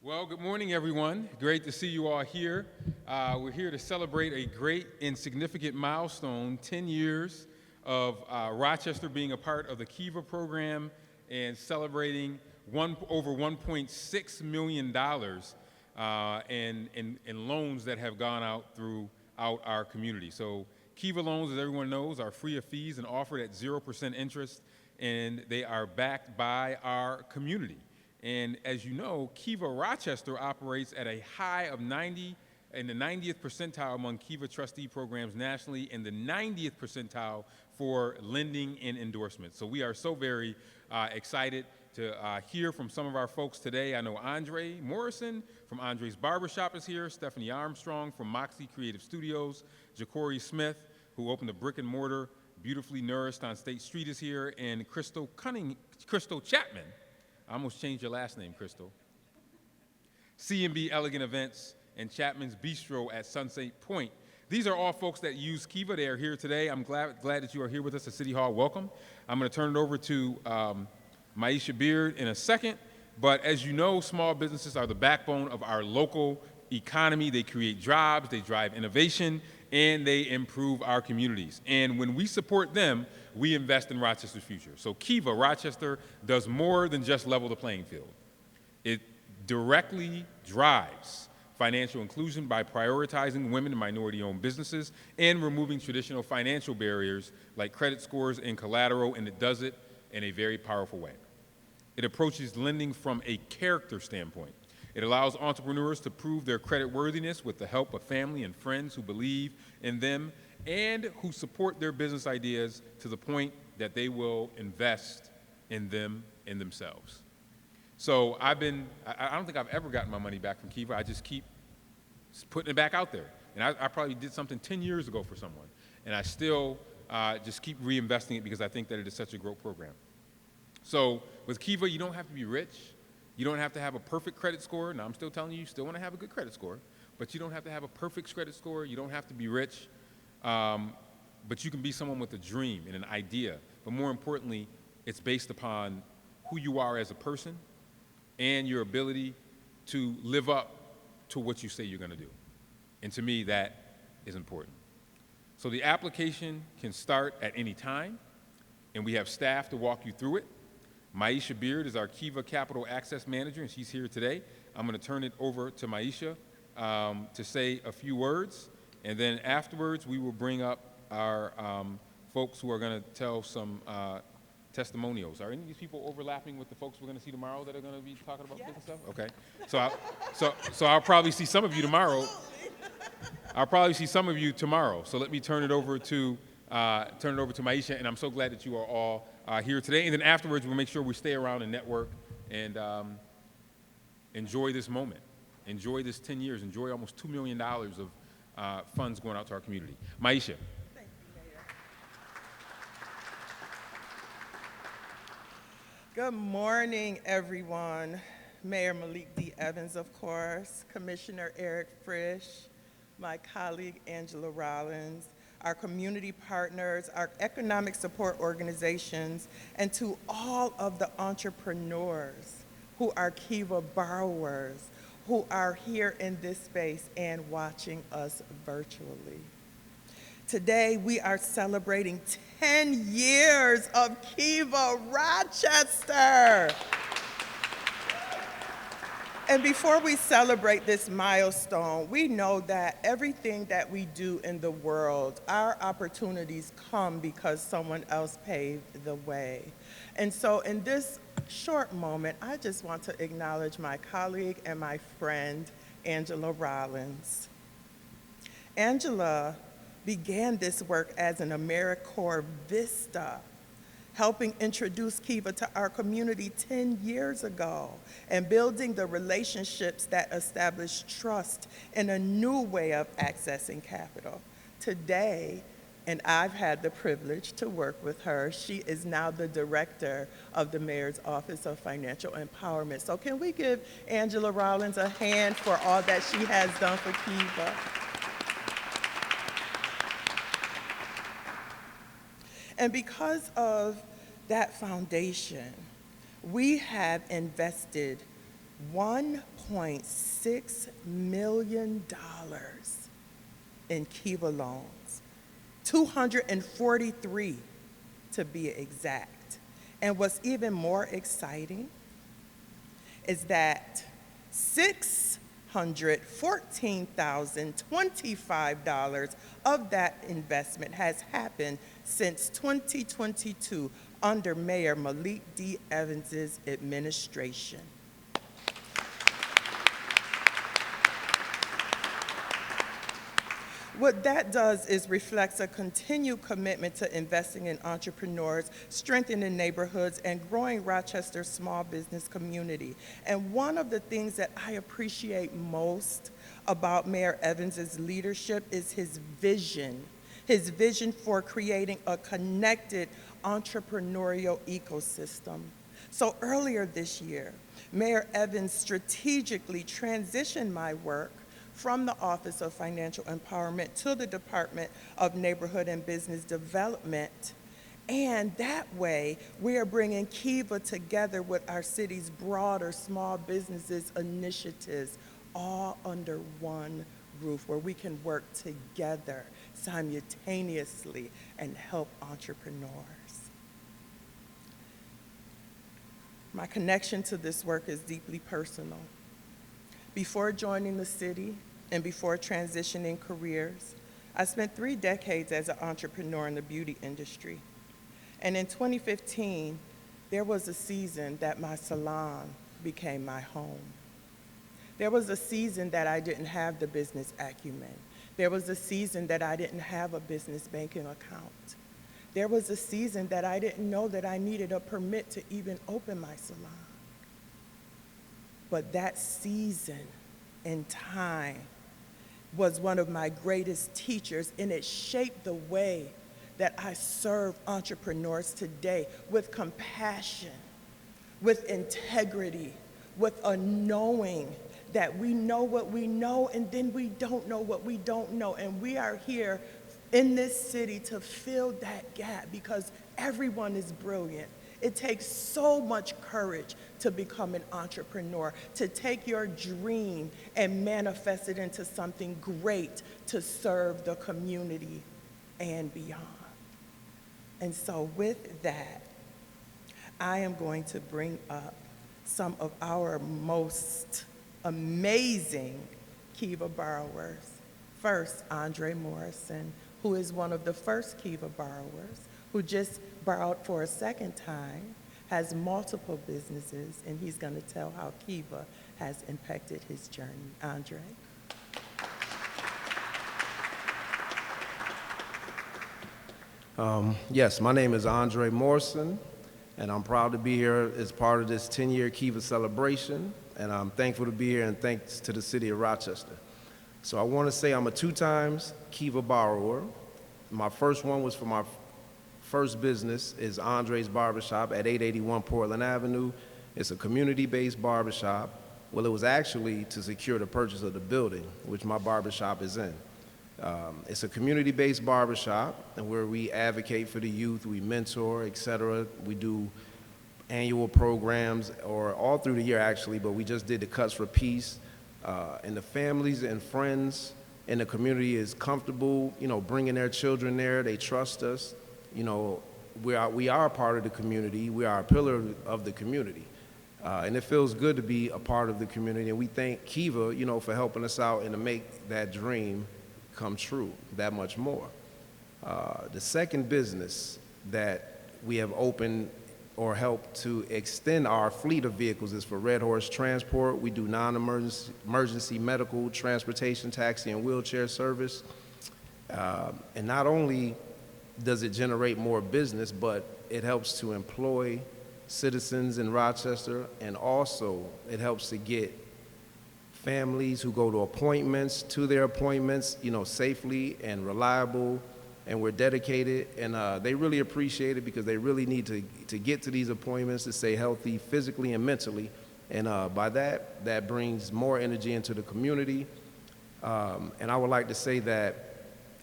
Well, good morning, everyone. Great to see you all here. We're here to celebrate a great and significant milestone, 10 years of Rochester being a part of the Kiva program and celebrating over $1.6 million in loans that have gone out throughout our community. So Kiva loans, as everyone knows, are free of fees and offered at 0% interest, and they are backed by our community. And as you know, Kiva Rochester operates at a high of 90 in the 90th percentile among Kiva trustee programs nationally and the 90th percentile for lending and endorsements. So we are so very excited to hear from some of our folks today. I know Andre Morrison from Andre's Barbershop is here, Stephanie Armstrong from Moxie Creative Studios, Jacory Smith, who opened a brick and mortar, beautifully nourished on State Street, is here, and Crystal Chapman. I almost changed your last name, Crystal. C&B Elegant Events and Chapman's Bistro at Sunset Point. These are all folks that use Kiva. They are here today. I'm glad that you are here with us at City Hall. Welcome. I'm going to turn it over to Maisha Beard in a second. But as you know, small businesses are the backbone of our local economy. They create jobs, they drive innovation, and they improve our communities. And when we support them, we invest in Rochester's future. So Kiva Rochester does more than just level the playing field. It directly drives financial inclusion by prioritizing women and minority-owned businesses and removing traditional financial barriers like credit scores and collateral, and it does it in a very powerful way. It approaches lending from a character standpoint. It allows entrepreneurs to prove their creditworthiness with the help of family and friends who believe in them and who support their business ideas to the point that they will invest in them and themselves. So I don't think I've ever gotten my money back from Kiva. I just keep putting it back out there. And I probably did something 10 years ago for someone. And I still just keep reinvesting it because I think that it is such a great program. So with Kiva, you don't have to be rich. You don't have to have a perfect credit score. Now, I'm still telling you still want to have a good credit score, but you don't have to have a perfect credit score. You don't have to be rich, but you can be someone with a dream and an idea. But more importantly, it's based upon who you are as a person and your ability to live up to what you say you're going to do. And to me, that is important. So the application can start at any time, and we have staff to walk you through it. Maisha Beard is our Kiva Capital Access Manager, and she's here today. I'm going to turn it over to Maisha to say a few words, and then afterwards we will bring up our folks who are going to tell some testimonials. Are any of these people overlapping with the folks we're going to see tomorrow that are going to be talking about business stuff? Okay. So I'll probably see some of you tomorrow. I'll probably see some of you tomorrow. So let me turn it over to Maisha, and I'm so glad that you are all here today. And then afterwards, we'll make sure we stay around and network and enjoy this moment. Enjoy this 10 years. Enjoy almost $2 million of funds going out to our community. Maisha. Thank you, Mayor. Good morning, everyone. Mayor Malik D. Evans, of course, Commissioner Eric Frisch, my colleague Angela Rollins, our community partners, our economic support organizations, and to all of the entrepreneurs who are Kiva borrowers, who are here in this space and watching us virtually. Today, we are celebrating 10 years of Kiva Rochester. And before we celebrate this milestone, we know that everything that we do in the world, our opportunities come because someone else paved the way. And so in this short moment, I just want to acknowledge my colleague and my friend, Angela Rollins. Angela began this work as an AmeriCorps Vista, helping introduce Kiva to our community 10 years ago, and building the relationships that establish trust in a new way of accessing capital. Today, and I've had the privilege to work with her, she is now the director of the Mayor's Office of Financial Empowerment. So can we give Angela Rollins a hand for all that she has done for Kiva? And because of that foundation, we have invested $1.6 million in Kiva loans, 243 to be exact. And what's even more exciting is that $614,025 of that investment has happened since 2022 under Mayor Malik D. Evans's administration. What that does is reflects a continued commitment to investing in entrepreneurs, strengthening neighborhoods, and growing Rochester's small business community. And one of the things that I appreciate most about Mayor Evans's leadership is his vision for creating a connected entrepreneurial ecosystem. So earlier this year, Mayor Evans strategically transitioned my work from the Office of Financial Empowerment to the Department of Neighborhood and Business Development. And that way, we are bringing Kiva together with our city's broader small businesses initiatives, all under one roof, where we can work together simultaneously and help entrepreneurs. My connection to this work is deeply personal. Before joining the city and before transitioning careers, I spent 3 decades as an entrepreneur in the beauty industry. And in 2015, there was a season that my salon became my home. There was a season that I didn't have the business acumen. There was a season that I didn't have a business banking account. There was a season that I didn't know that I needed a permit to even open my salon. But that season in time was one of my greatest teachers, and it shaped the way that I serve entrepreneurs today with compassion, with integrity, with a knowing that we know what we know and then we don't know what we don't know. And we are here in this city to fill that gap because everyone is brilliant. It takes so much courage to become an entrepreneur, to take your dream and manifest it into something great to serve the community and beyond. And so with that, I am going to bring up some of our most amazing Kiva borrowers. First, Andre Morrison, who is one of the first Kiva borrowers, who just borrowed for a second time, has multiple businesses, and he's going to tell how Kiva has impacted his journey. Andre. Yes, my name is Andre Morrison, and I'm proud to be here as part of this 10-year Kiva celebration, and I'm thankful to be here, and thanks to the city of Rochester. So I want to say I'm a 2-time Kiva borrower. My first one was for my first business is Andre's Barbershop at 881 Portland Avenue. It's a community-based barbershop. Well, it was actually to secure the purchase of the building, which my barbershop is in. It's a community-based barbershop, and where we advocate for the youth, we mentor, et cetera. We do annual programs, or all through the year actually, but we just did the Cuts for Peace. And the families and friends in the community is comfortable, bringing their children there. They trust us. We are a part of the community. We are a pillar of the community. And it feels good to be a part of the community. And we thank Kiva, for helping us out and to make that dream come true that much more. The second business that we have opened or helped to extend our fleet of vehicles is for Red Horse Transport. We do non-emergency medical transportation, taxi, and wheelchair service. And not only does it generate more business, but it helps to employ citizens in Rochester, and also it helps to get families who go to appointments to their appointments, safely and reliable, and we're dedicated, and they really appreciate it because they really need to get to these appointments to stay healthy physically and mentally, and by that brings more energy into the community, and I would like to say that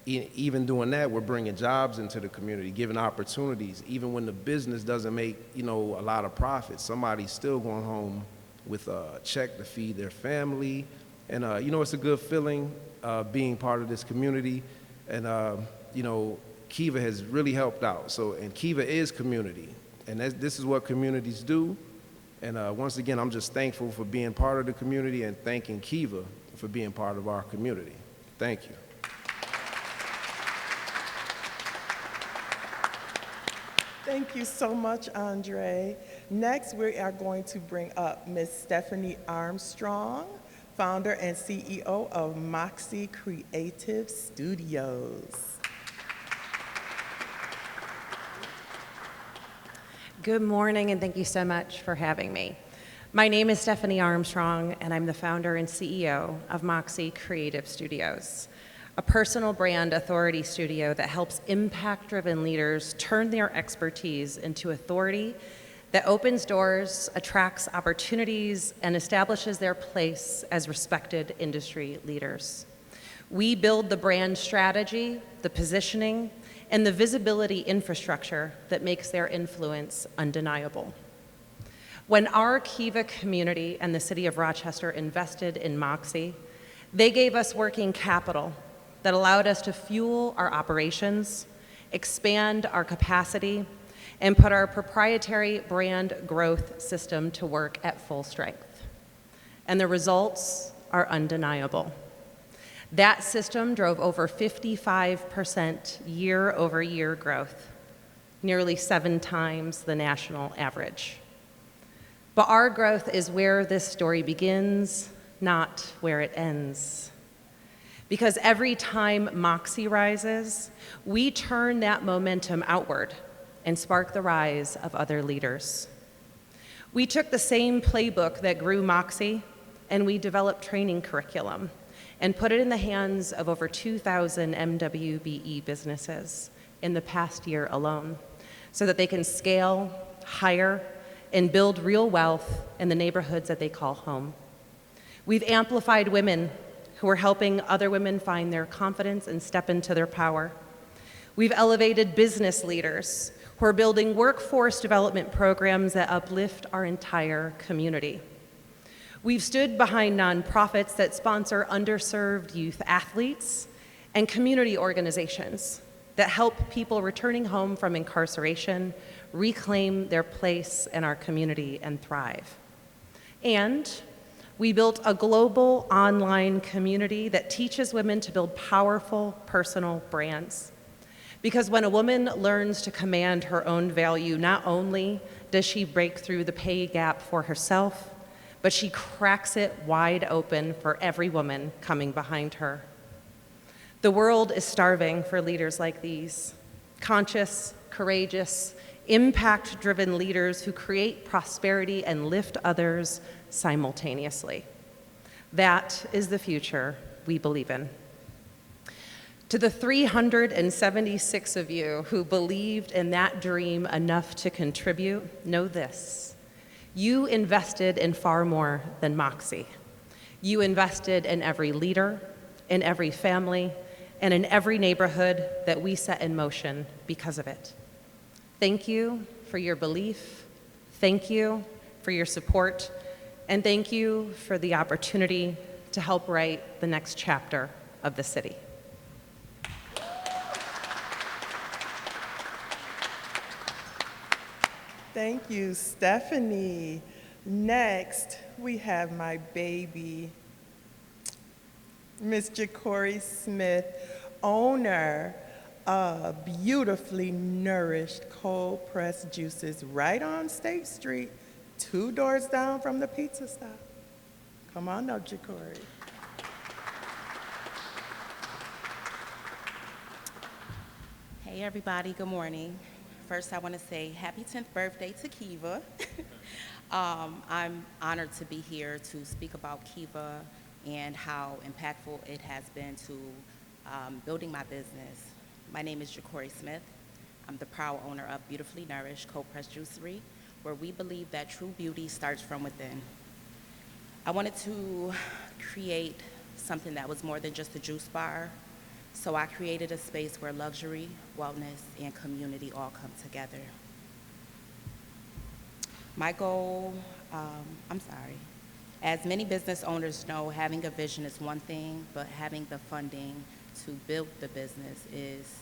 even doing that, we're bringing jobs into the community, giving opportunities. Even when the business doesn't make, a lot of profit, somebody's still going home with a check to feed their family. And, you know, it's a good feeling being part of this community. And, you know, Kiva has really helped out. So, and Kiva is community. And this is what communities do. And once again, I'm just thankful for being part of the community and thanking Kiva for being part of our community. Thank you. Thank you so much, Andre. Next, we are going to bring up Ms. Stephanie Armstrong, founder and CEO of Moxie Creative Studios. Good morning, and thank you so much for having me. My name is Stephanie Armstrong, and I'm the founder and CEO of Moxie Creative Studios, a personal brand authority studio that helps impact-driven leaders turn their expertise into authority that opens doors, attracts opportunities, and establishes their place as respected industry leaders. We build the brand strategy, the positioning, and the visibility infrastructure that makes their influence undeniable. When our Kiva community and the city of Rochester invested in Moxie, they gave us working capital that allowed us to fuel our operations, expand our capacity, and put our proprietary brand growth system to work at full strength. And the results are undeniable. That system drove over 55% year-over-year growth, nearly 7 times the national average. But our growth is where this story begins, not where it ends. Because every time Moxie rises, we turn that momentum outward and spark the rise of other leaders. We took the same playbook that grew Moxie, and we developed training curriculum and put it in the hands of over 2,000 MWBE businesses in the past year alone, so that they can scale, hire, and build real wealth in the neighborhoods that they call home. We've amplified women who are helping other women find their confidence and step into their power. We've elevated business leaders who are building workforce development programs that uplift our entire community. We've stood behind nonprofits that sponsor underserved youth athletes and community organizations that help people returning home from incarceration reclaim their place in our community and thrive. And we built a global online community that teaches women to build powerful personal brands. Because when a woman learns to command her own value, not only does she break through the pay gap for herself, but she cracks it wide open for every woman coming behind her. The world is starving for leaders like these, conscious, courageous, impact-driven leaders who create prosperity and lift others simultaneously. That is the future we believe in. To the 376 of you who believed in that dream enough to contribute, know this: you invested in far more than Moxie. You invested in every leader, in every family, and in every neighborhood that we set in motion because of it. Thank you for your belief. Thank you for your support. And thank you for the opportunity to help write the next chapter of the city. Thank you, Stephanie. Next, we have my baby, Ms. Ja'Cory Smith, owner of beautifully nourished cold-pressed juices right on State Street, 2 doors down from the pizza stop. Come on up, Ja'Cory. Hey everybody, good morning. First, I want to say happy 10th birthday to Kiva. I'm honored to be here to speak about Kiva and how impactful it has been to building my business. My name is Ja'Cory Smith. I'm the proud owner of Beautifully Nourished Cold-Pressed Juicery, where we believe that true beauty starts from within. I wanted to create something that was more than just a juice bar, so I created a space where luxury, wellness, and community all come together. My goal I'm sorry. As many business owners know, having a vision is one thing, but having the funding to build the business is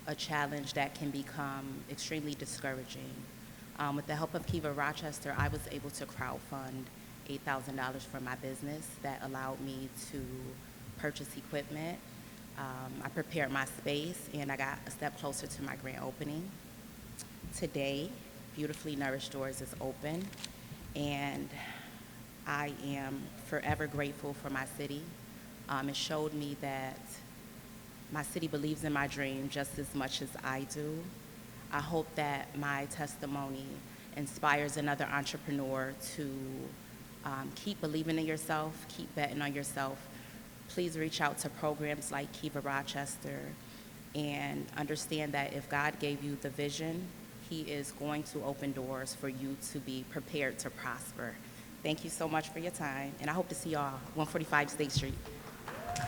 a challenge that can become extremely discouraging. With the help of Kiva Rochester, I was able to crowdfund $8,000 for my business that allowed me to purchase equipment. I prepared my space, and I got a step closer to my grand opening. Today, Beautifully Nourished Doors is open, and I am forever grateful for my city. It showed me that my city believes in my dream just as much as I do. I hope that my testimony inspires another entrepreneur to keep believing in yourself, keep betting on yourself. Please reach out to programs like Kiva Rochester and understand that if God gave you the vision, He is going to open doors for you to be prepared to prosper. Thank you so much for your time, and I hope to see y'all 145 State Street.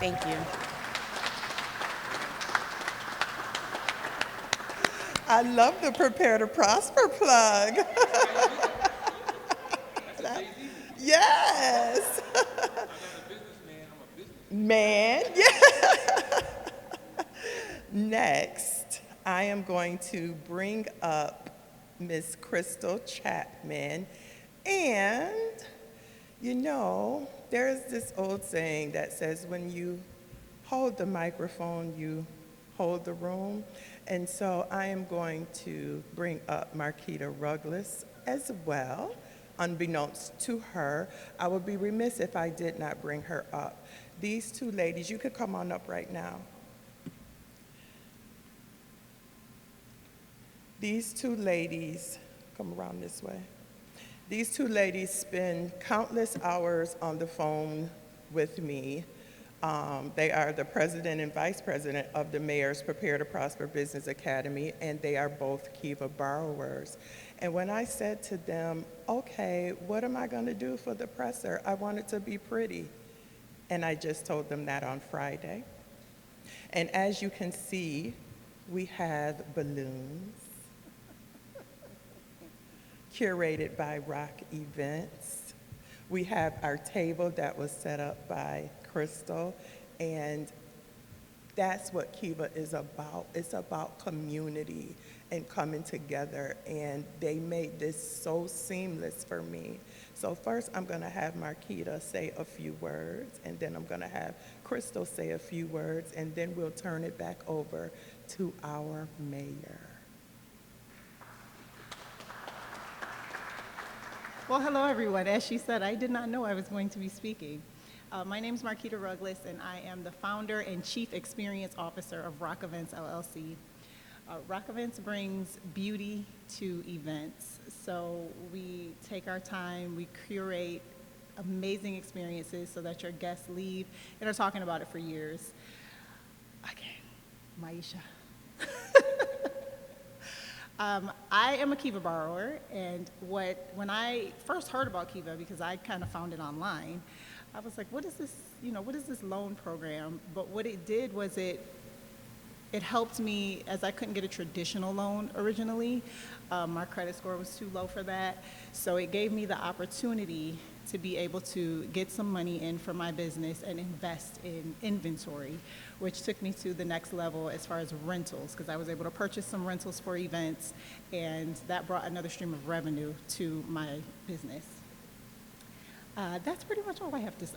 Thank you. I love the Prepare to Prosper plug. Yes. Man, yeah. Next, I am going to bring up Miss Crystal Chapman. And, you know, there's this old saying that says when you hold the microphone, you hold the room. And so I am going to bring up Marquita Ruggles as well. Unbeknownst to her, I would be remiss if I did not bring her up. These two ladies, you could come on up right now. These two ladies, come around this way. These two ladies spend countless hours on the phone with me. They are the president and vice president of the Mayor's Prepare to Prosper Business Academy, and they are both Kiva borrowers. And when I said to them, okay, what am I going to do for the presser? I want it to be pretty. And I just told them that on Friday. And as you can see, we have balloons curated by Rock Events. We have our table that was set up by Crystal, and that's what Kiva is about. It's about community and coming together, and they made this so seamless for me. So first, I'm gonna have Marquita say a few words, and then I'm gonna have Crystal say a few words, and then we'll turn it back over to our mayor. Well, hello, everyone. As she said, I did not know I was going to be speaking. My name is Marquita Ruggles, and I am the founder and chief experience officer of Rock Events, LLC. Rock Events brings beauty to events. So we take our time, we curate amazing experiences so that your guests leave and are talking about it for years. Again, Maisha. I am a Kiva borrower, and when I first heard about Kiva, because I kind of found it online, I was like, what is this, what is this loan program? But what it did was it helped me, as I couldn't get a traditional loan originally. My credit score was too low for that. So it gave me the opportunity to be able to get some money in for my business and invest in inventory, which took me to the next level as far as rentals, because I was able to purchase some rentals for events, and that brought another stream of revenue to my business. That's pretty much all I have to say.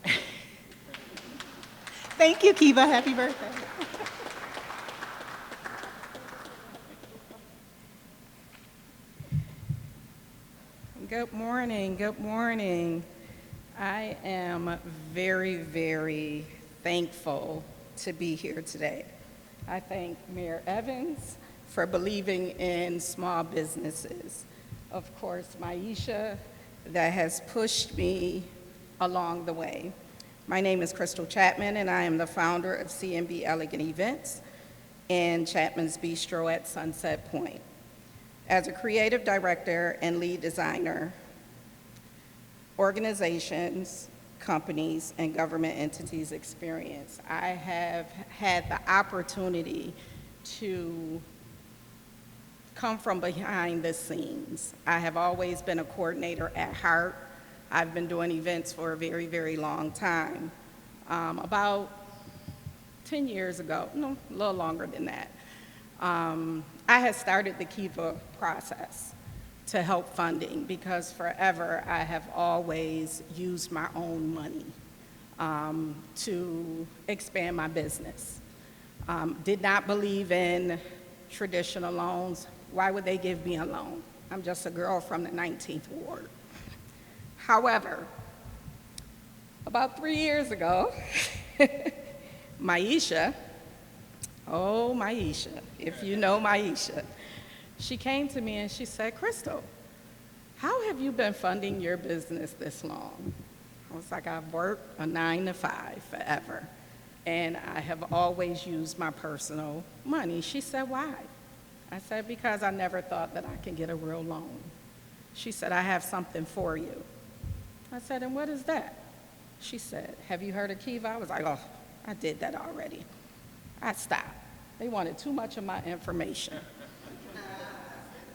Thank you, Kiva. Happy birthday. Good morning, good morning. I am very, very thankful to be here today. I thank Mayor Evans for believing in small businesses. Of course, Maisha, that has pushed me along the way. My name is Crystal Chapman, and I am the founder of C&B Elegant Events and Chapman's Bistro at Sunset Point. As a creative director and lead designer, organizations, companies, and government entities experience, I have had the opportunity to come from behind the scenes. I have always been a coordinator at heart. I've been doing events for a very, very long time. About 10 years ago, no, a little longer than that, I had started the Kiva process to help funding because forever I have always used my own money to expand my business. Did not believe in traditional loans. Why would they give me a loan? I'm just a girl from the 19th Ward. However, about 3 years ago, Maisha, oh Maisha, if you know Maisha, she came to me and she said, Crystal, how have you been funding your business this long? I was like, I've worked a 9 to 5 forever, and I have always used my personal money. She said, why? I said, because I never thought that I could get a real loan. She said, I have something for you. I said, and what is that? She said, have you heard of Kiva? I was like, oh, I did that already. I stopped. They wanted too much of my information.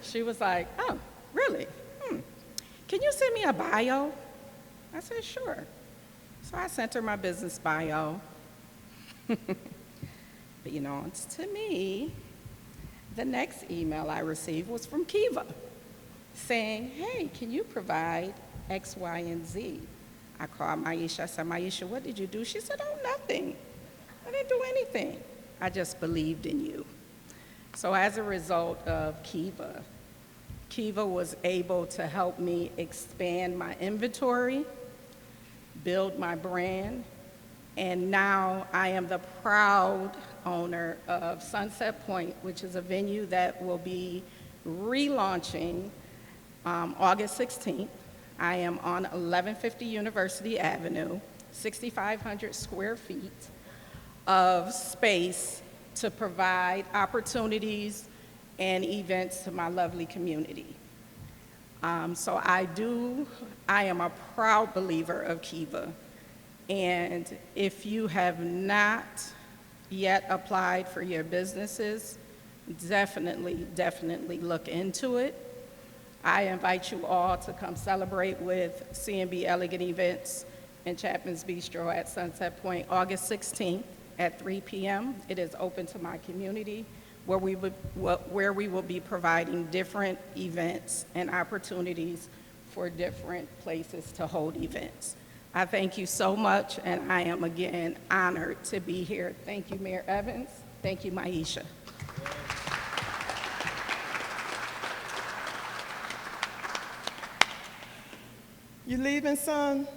She was like, oh, really? Can you send me a bio? I said, sure. So I sent her my business bio. But you know, it's to me, the next email I received was from Kiva saying, hey, can you provide X, Y, and Z? I called Maisha. I said, Maisha, what did you do? She said, oh, nothing. I didn't do anything. I just believed in you. So as a result of Kiva, Kiva was able to help me expand my inventory, build my brand, and now I am the proud owner of Sunset Point, which is a venue that will be relaunching August 16th. I am on 1150 University Avenue, 6,500 square feet of space to provide opportunities and events to my lovely community. So I am a proud believer of Kiva. And if you have not yet applied for your businesses, definitely look into it. I invite you all to come celebrate with C&B Elegant Events and Chapman's Bistro at Sunset Point, August 16th at 3 p.m. It is open to my community, where we will be providing different events and opportunities for different places to hold events. I thank you so much, and I am again honored to be here. Thank you, Mayor Evans. Thank you, Maisha. You leaving, son?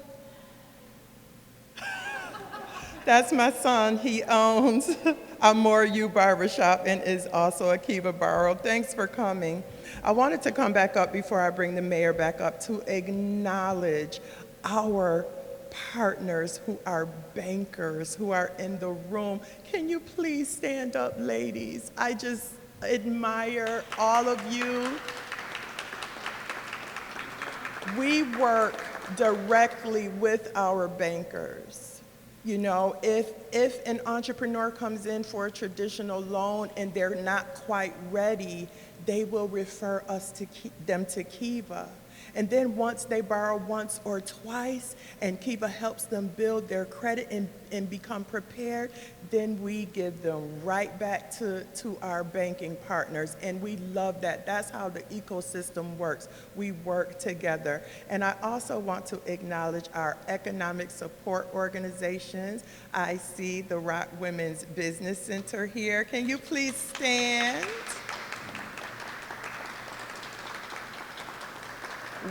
That's my son. He owns Amore U Barbershop and is also a Kiva borrower. Thanks for coming. I wanted to come back up before I bring the mayor back up to acknowledge our partners who are bankers, who are in the room. Can you please stand up, ladies? I just admire all of you. We work directly with our bankers. You know, if an entrepreneur comes in for a traditional loan and they're not quite ready, they will refer them to Kiva. And then once they borrow once or twice and Kiva helps them build their credit and become prepared, then we give them right back to our banking partners. And we love that. That's how the ecosystem works. We work together. And I also want to acknowledge our economic support organizations. I see the Rock Women's Business Center here. Can you please stand?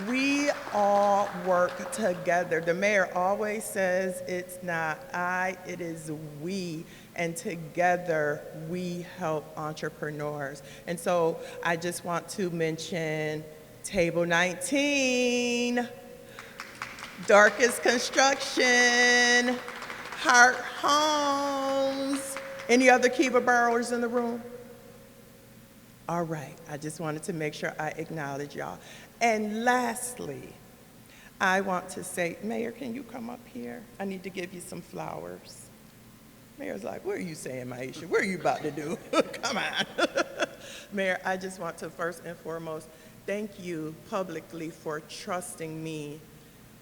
We all work together. The mayor always says it's not I, it is we. And together we help entrepreneurs. And so I just want to mention Table 19, Darkest Construction, Heart Homes. Any other Kiva borrowers in the room? All right, I just wanted to make sure I acknowledge y'all. And lastly, I want to say, Mayor, can you come up here? I need to give you some flowers. Mayor's like, what are you saying, Maisha? What are you about to do? Come on. Mayor, I just want to first and foremost thank you publicly for trusting me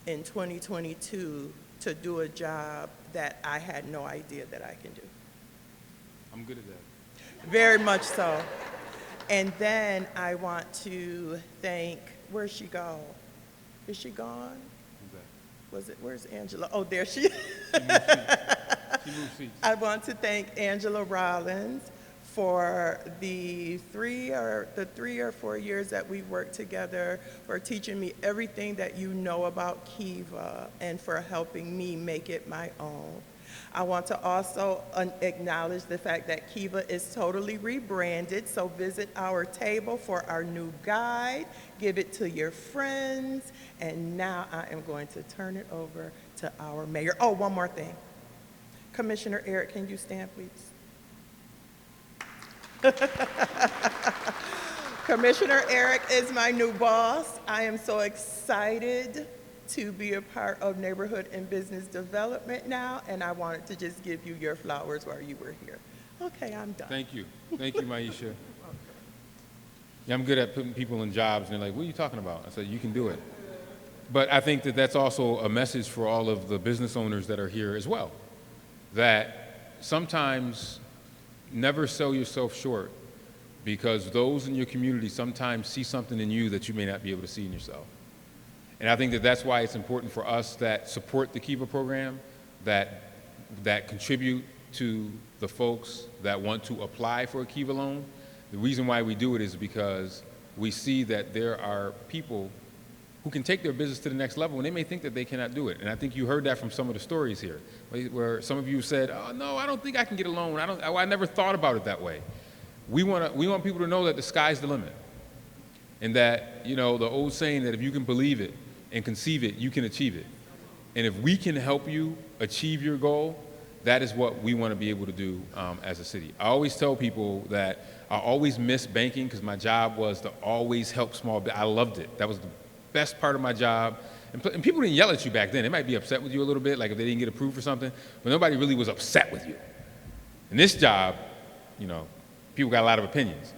in 2022 to do a job that I had no idea that I can do. I'm good at that. Very much so. And then I want to thank, where'd she go? Is she gone? Where's Angela? Oh, there she is. She moved seats. I want to thank Angela Rollins for the 3 or 4 years that we worked together, for teaching me everything that you know about Kiva and for helping me make it my own. I want to also acknowledge the fact that Kiva is totally rebranded, so visit our table for our new guide, give it to your friends, and now I am going to turn it over to our mayor. Oh, one more thing. Commissioner Eric, can you stand, please? Commissioner Eric is my new boss. I am so excited to be a part of neighborhood and business development now, and I wanted to just give you your flowers while you were here. Okay, I'm done. Thank you. Thank you, Maisha. Yeah, I'm good at putting people in jobs, and they're like, what are you talking about? I said, you can do it. But I think that that's also a message for all of the business owners that are here as well, that sometimes never sell yourself short, because those in your community sometimes see something in you that you may not be able to see in yourself. And I think that that's why it's important for us that support the Kiva program, that contribute to the folks that want to apply for a Kiva loan. The reason why we do it is because we see that there are people who can take their business to the next level, and they may think that they cannot do it. And I think you heard that from some of the stories here, where some of you said, oh, no, I don't think I can get a loan. I never thought about it that way. We want people to know that the sky's the limit, and that, you know, the old saying that if you can believe it and conceive it, you can achieve it. And if we can help you achieve your goal, that is what we want to be able to do as a city. I always tell people that I always miss banking because my job was to always help small business. I loved it. That was the best part of my job. And people didn't yell at you back then. They might be upset with you a little bit, like if they didn't get approved for something, but nobody really was upset with you. In this job, you know, people got a lot of opinions.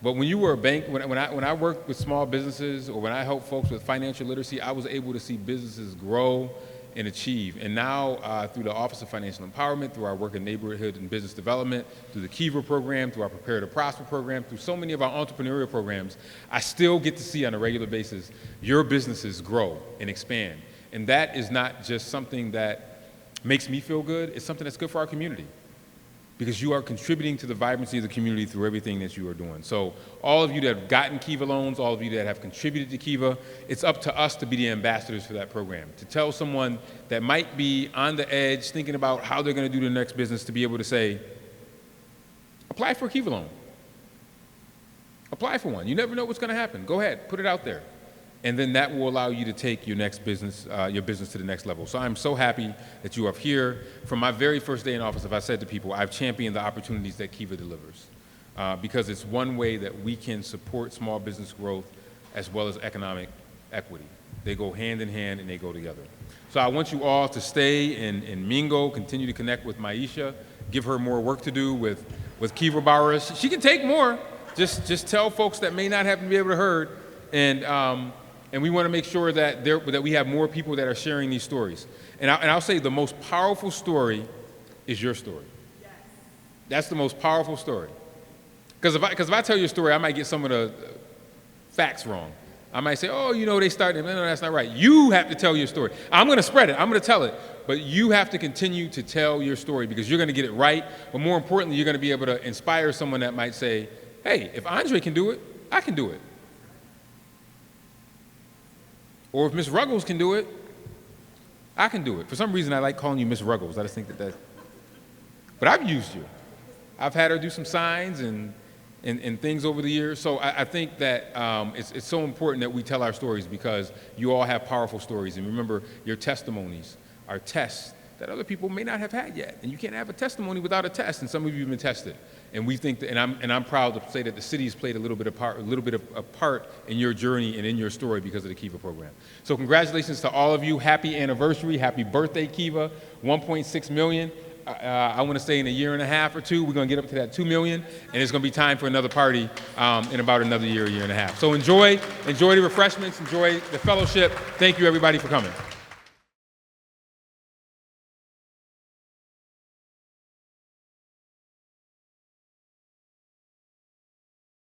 But when you were a bank, when I worked with small businesses or when I helped folks with financial literacy, I was able to see businesses grow and achieve. And now through the Office of Financial Empowerment, through our work in neighborhood and business development, through the Kiva program, through our Prepare to Prosper program, through so many of our entrepreneurial programs, I still get to see on a regular basis your businesses grow and expand. And that is not just something that makes me feel good, it's something that's good for our community, because you are contributing to the vibrancy of the community through everything that you are doing. So all of you that have gotten Kiva loans, all of you that have contributed to Kiva, it's up to us to be the ambassadors for that program, to tell someone that might be on the edge thinking about how they're going to do their next business, to be able to say, apply for a Kiva loan. Apply for one. You never know what's going to happen. Go ahead, put it out there. And then that will allow you to take your next business, your business to the next level. So I'm so happy that you are here. From my very first day in office, if I said to people, I've championed the opportunities that Kiva delivers, because it's one way that we can support small business growth as well as economic equity. They go hand in hand and they go together. So I want you all to stay in Mingo, continue to connect with Maisha, give her more work to do with Kiva borrowers. She can take more. Just tell folks that may not have been able to heard, and we want to make sure that we have more people that are sharing these stories. And I'll say the most powerful story is your story. Yes. That's the most powerful story. Because if I tell you a story, I might get some of the facts wrong. I might say, oh, you know, they started, no, that's not right. You have to tell your story. I'm going to spread it. I'm going to tell it. But you have to continue to tell your story, because you're going to get it right. But more importantly, you're going to be able to inspire someone that might say, hey, if Andre can do it, I can do it. Or if Miss Ruggles can do it, I can do it. For some reason, I like calling you Miss Ruggles. I just think that. But I've used you. I've had her do some signs and things over the years. So I think that it's so important that we tell our stories, because you all have powerful stories. And remember, your testimonies are tests that other people may not have had yet. And you can't have a testimony without a test, and some of you have been tested. And we think that, and I'm proud to say that the city has played a little bit of a part in your journey and in your story because of the Kiva program. So congratulations to all of you. Happy anniversary. Happy birthday, Kiva. 1.6 million. I want to say in a year and a half or two, we're going to get up to that 2 million, and it's going to be time for another party in about another year and a half. So enjoy the refreshments, enjoy the fellowship. Thank you, everybody, for coming.